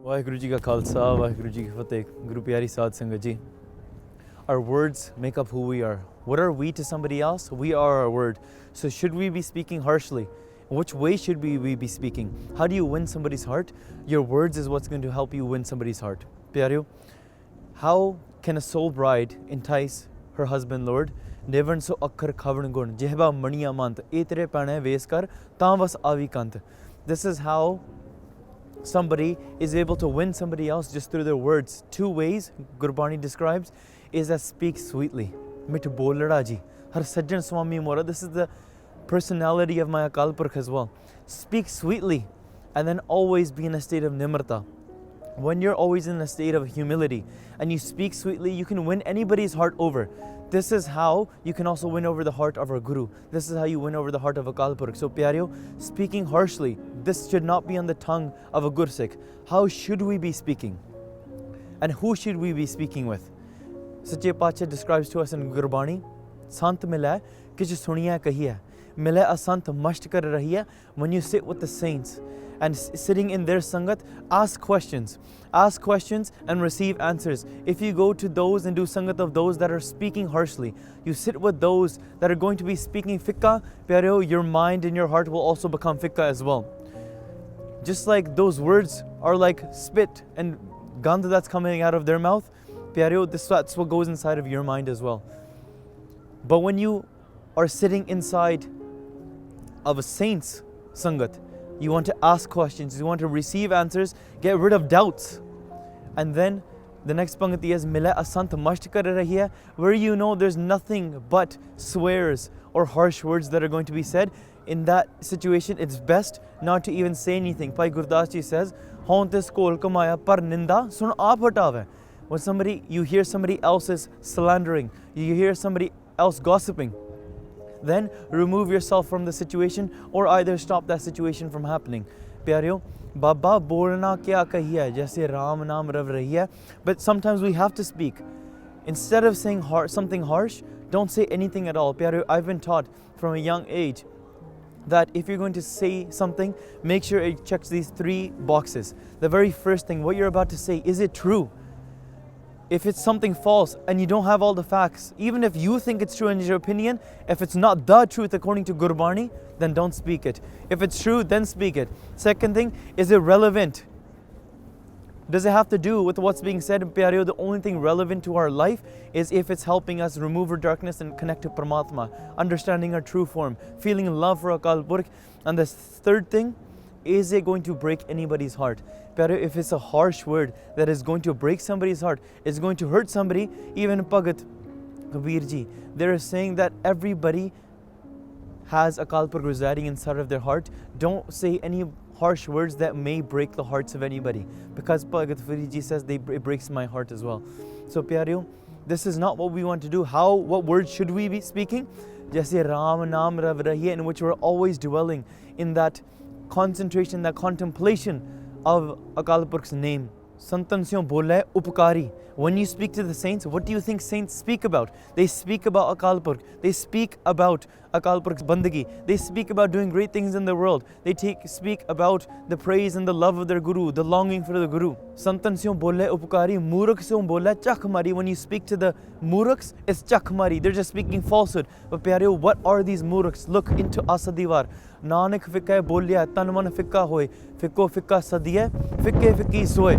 ਵਾਹਿਗੁਰੂ ਜੀ ਕਾ ਖਾਲਸਾ ਵਾਹਿਗੁਰੂ ਜੀ ਕੀ ਫਤਿਹ Guru ਪਿਆਰੀ ਸਾਧ ਸੰਗਤ ਜੀ Our words make up who we are. What are we to somebody else? We are our word. So should we be speaking harshly? Which way should we be speaking? How do you win somebody's heart? Your words is what's going to help you win somebody's heart. Pyareo, how can a soul bride entice her husband Lord? Nevan so akkar khavan gun jehba maniya mant etere pane ves kar taan vas avi kant. This is how somebody is able to win somebody else just through their words. Two ways Gurbani describes is that speak sweetly. Mit bolada ji har sajjan swami mora. This is the personality of my Akal Purkh as well. Speak sweetly and then always be in a state of nimrata. When you're always in a state of humility and you speak sweetly, you can win anybody's heart over. This is how you can also win over the heart of our Guru. This is how you win over the heart of Akal Purkh. So Pyareo, speaking harshly, this should not be on the tongue of a Gursikh. How should we be speaking? And who should we be speaking with? Sache Pacha describes to us in Gurbani, Sant mila kich suniya kahiya. Mila asant masht kar rahiya. When you sit with the saints and sitting in their sangat, ask questions. Ask questions and receive answers. If you go to those and do sangat of those that are speaking harshly, you sit with those that are going to be speaking fiqh, Pyareo, your mind and your heart will also become fiqh as well. Just like those words are like spit and gandha that's coming out of their mouth, Pyareo, that's what goes inside of your mind as well. But when you are sitting inside of a saint's sangat, you want to ask questions, you want to receive answers, get rid of doubts. And then the next pangati is Mila asant masht kar rahiya, where you know there's nothing but swears or harsh words that are going to be said. In that situation, it's best not to even say anything. Bhai Gurdas Ji says, Haun tis kol kamaya par ninda sun aap hatave. When you hear somebody else is slandering, you hear somebody else gossiping, then remove yourself from the situation or either stop that situation from happening. Pyareo, Baba bolna kya kahiya, jaise Ram naam rav rahiya. But sometimes we have to speak. Instead of saying something harsh, don't say anything at all. Pyareo, I've been taught from a young age that if you're going to say something, make sure it checks these 3 boxes. The very first thing, what you're about to say, is it true? If it's something false and you don't have all the facts, even if you think it's true in your opinion, if it's not the truth according to Gurbani, then don't speak it. If it's true, then speak it. Second thing, is it relevant? Does it have to do with what's being said in Pyareo? The only thing relevant to our life is if it's helping us remove our darkness and connect to Paramatma, understanding our true form, feeling love for Akal Purkh. And the third thing, is it going to break anybody's heart? Pyareo, if it's a harsh word that is going to break somebody's heart, it's going to hurt somebody, even Bhagat Kabir Ji, they're saying that everybody has Akal Purkh residing inside of their heart. Don't say any harsh words that may break the hearts of anybody, because Bhagat Kabir Ji says it breaks my heart as well. So Pyareo, this is not what we want to do. What words should we be speaking? Jaise Ram naam rav rahiya, in which we're always dwelling in that concentration, that contemplation of Akal Purkh's name. Santan syon bola upkari. When you speak to the saints, what do you think saints speak about? They speak about Akal Purkh. They speak about Akal Purkh's bandagi. They speak about doing great things in the world. They speak about the praise and the love of their Guru, the longing for the Guru. Santan syon bola upkari, murakh syon bola chakmari. When you speak to the murakhs, it's chakmari. They're just speaking falsehood. But Pyareo, what are these murakhs? Look into Asadivar. Nanak fikka bolya, tanman fikka hoy. Fikko fikka sadiye, fikke fikki soy.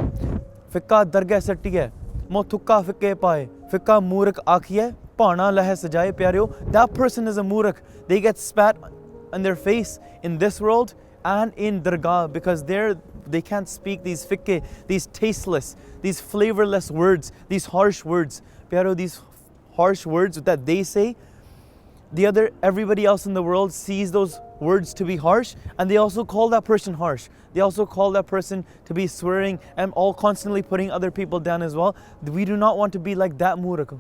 Fikka dargah satiye. Mo thukka fikke pae, fikka murak akhiye, pana lahe sajaye. Pyareo, that person is a murak. They get spat on their face in this world and in dargah, because they can't speak these fikke, these tasteless, these flavorless words, these harsh words. Pyareo, these harsh words that they say, everybody else in the world sees those words to be harsh, and they also call that person harsh. They also call that person to be swearing and all constantly putting other people down as well. We do not want to be like that murak.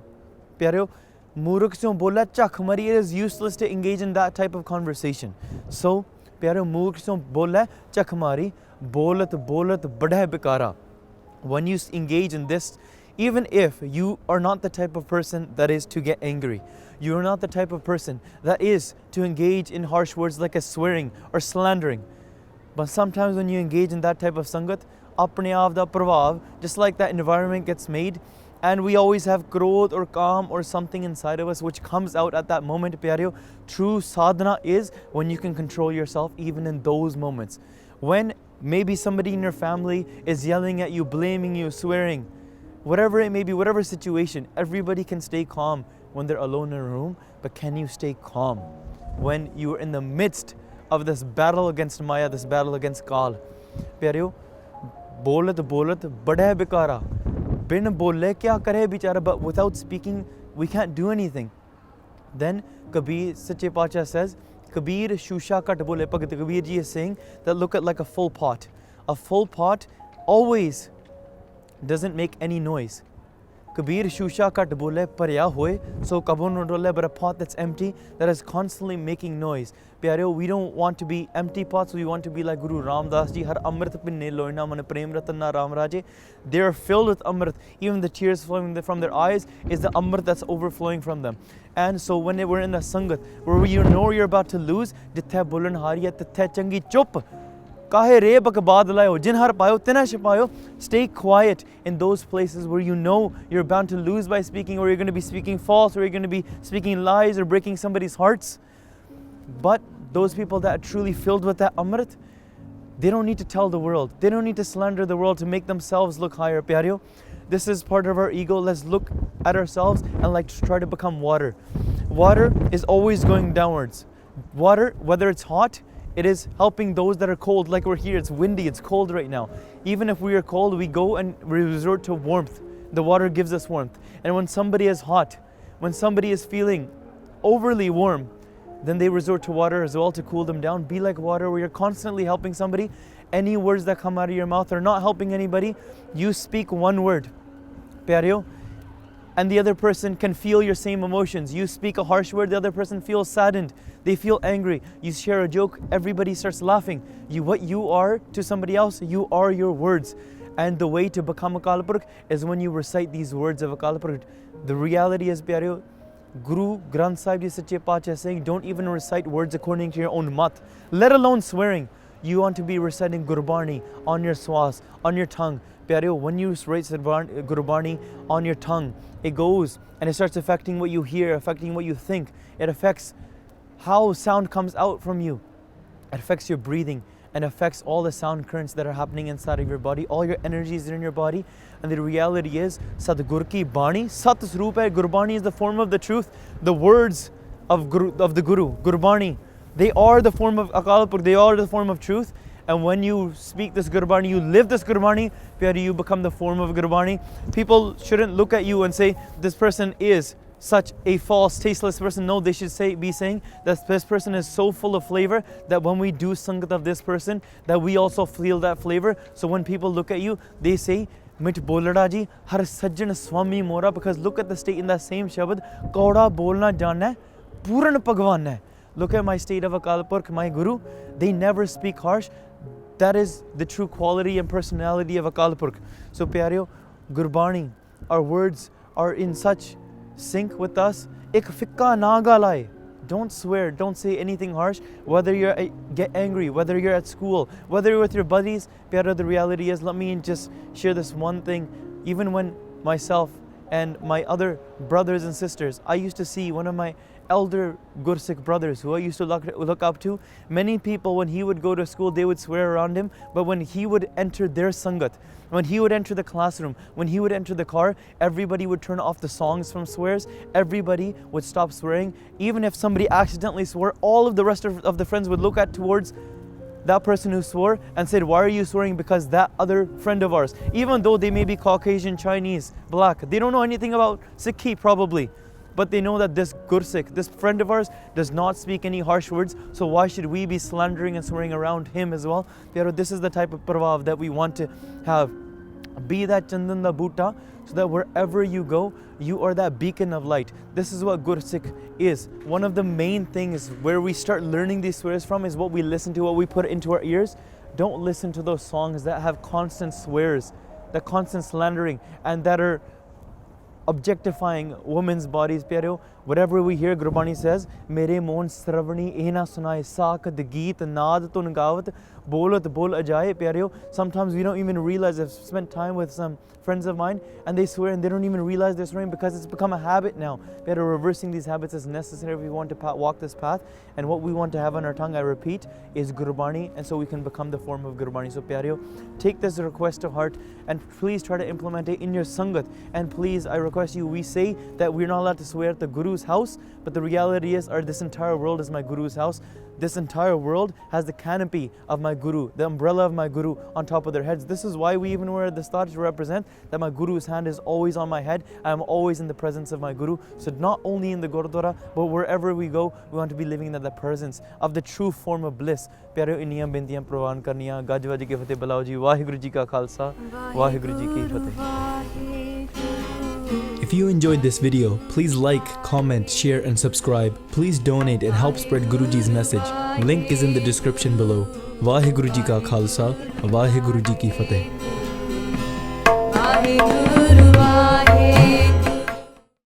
Pyareo, murak se bola chak mari, it is useless to engage in that type of conversation. So, Pyareo, murak se bola chak mari, bolat badha bikara. When you engage in this, even if you are not the type of person that is to get angry, you are not the type of person that is to engage in harsh words like a swearing or slandering, but sometimes when you engage in that type of sangat, apne aap da prabhav, just like that environment gets made, and we always have krodh or calm or something inside of us which comes out at that moment, pyareo. True sadhana is when you can control yourself even in those moments. When maybe somebody in your family is yelling at you, blaming you, swearing, whatever it may be, whatever situation, everybody can stay calm when they're alone in a room, but can you stay calm when you're in the midst of this battle against Maya, this battle against Kal? Pyareo, bolat bolat bada bikara. Bin bole kya kare bichara, but without speaking, we can't do anything. Then Kabir, Sache Pacha says, Kabir shusha kat bole. Bhagat Kabir ji is saying that look at like a full pot. A full pot always doesn't make any noise. Kabir shusha kat bole parya hoye, so kabon no dole, but a pot that's empty, that is constantly making noise. Pyareo, we don't want to be empty pots, we want to be like Guru Ramdas ji, har amrit pinne loina man prem ratan na ram raje. They are filled with amrit. Even the tears flowing from their eyes is the amrit that's overflowing from them. And so when we're in the sangat, where you know you're about to lose, jithe bolan hariya tithe changi chup. Kahe re bak baad layo, jin har payo, tina shipayo. Stay quiet in those places where you know you're bound to lose by speaking, or you're going to be speaking false, or you're going to be speaking lies or breaking somebody's hearts. But those people that are truly filled with that amrit, they don't need to tell the world. They don't need to slander the world to make themselves look higher. Pyareo, this is part of our ego. Let's look at ourselves and like try to become water. Water is always going downwards. Water, whether it's hot, it is helping those that are cold, like we're here. It's windy, it's cold right now. Even if we are cold, we go and we resort to warmth. The water gives us warmth. And when somebody is hot, when somebody is feeling overly warm, then they resort to water as well to cool them down. Be like water, where you're constantly helping somebody. Any words that come out of your mouth are not helping anybody. You speak one word, pyareo, and the other person can feel your same emotions. You speak a harsh word, the other person feels saddened. They feel angry. You share a joke, everybody starts laughing. What you are to somebody else, you are your words. And the way to become a Akal Purkh is when you recite these words of Akal Purkh. The reality is, pyareo, Guru Granth Sahib Ji Sache Pacha is saying, don't even recite words according to your own mat, let alone swearing. You want to be reciting Gurbani on your swas, on your tongue. Pyareo, when you recite Gurbani on your tongue, it goes and it starts affecting what you hear, affecting what you think. It affects how sound comes out from you. It affects your breathing and affects all the sound currents that are happening inside of your body. All your energies are in your body. And the reality is, Sadgur ki Bani, Sat Swarup hai. Gurbani is the form of the truth. The words of the Guru, Gurbani, they are the form of Akal Purkh, they are the form of truth. And when you speak this Gurbani, you live this Gurbani, pyareo, you become the form of Gurbani. People shouldn't look at you and say, this person is such a false, tasteless person. No, they should be saying that this person is so full of flavor that when we do sangat of this person, that we also feel that flavor. So when people look at you, they say, Mit bolada ji, har sajjan swami mora, because look at the state in that same shabad, Kauda bolna janna hai, Puran Bhagwan hai. Look at my state of Akal Purkh, my Guru. They never speak harsh. That is the true quality and personality of Akal Purkh. So pyareo, Gurbani, our words are in such sync with us. Ek fikka na galai. Don't swear, don't say anything harsh. Whether you get angry, whether you're at school, whether you're with your buddies, pyareo, the reality is, let me just share this one thing. Even when myself and my other brothers and sisters, I used to see one of my elder Gursikh brothers who I used to look up to. Many people, when he would go to school, they would swear around him. But when he would enter their sangat, when he would enter the classroom, when he would enter the car, everybody would turn off the songs from swears. Everybody would stop swearing. Even if somebody accidentally swore, all of the rest of the friends would look at towards that person who swore and said, why are you swearing? Because that other friend of ours, even though they may be Caucasian, Chinese, black, they don't know anything about Sikhi probably, but they know that this Gursikh, this friend of ours, does not speak any harsh words. So why should we be slandering and swearing around him as well? Pyareo, this is the type of prabhav that we want to have. Be that chandan da bhuta, so that wherever you go, you are that beacon of light. This is what Gursikh is. One of the main things where we start learning these swears from is what we listen to, what we put into our ears. Don't listen to those songs that have constant swears, that constant slandering, and that are objectifying women's bodies, pyareo. Whatever we hear, Gurbani says, Mere mon sravani ena sunaye saakad geet naad tun gavat bolat bol ajaye, pyareo. Sometimes we don't even realize. I've spent time with some friends of mine and they swear and they don't even realize they're swearing because it's become a habit now. Pyareo, reversing these habits is necessary if we want to walk this path. And what we want to have on our tongue, I repeat, is Gurbani, and so we can become the form of Gurbani. So pyareo, take this request to heart and please try to implement it in your sangat. And please, I request you, we say that we're not allowed to swear at the Guru's house, but the reality is, this entire world is my Guru's house. This entire world has the canopy of my Guru, the umbrella of my Guru on top of their heads. This is why we even wear the star to represent that my Guru's hand is always on my head. I am always in the presence of my Guru. So not only in the Gurdwara, but wherever we go, we want to be living in the presence of the true form of bliss. Pyareo, inniyan bintiyan prawan karniyan, gaj vaj ke fateh balao ji, Waheguru ji ka khalsa, Waheguru ji ki fateh. If you enjoyed this video, please like, comment, share and subscribe. Please donate and help spread Guruji's message. Link is in the description below. Waheguru ji ka khalsa, Waheguru ji ki fateh.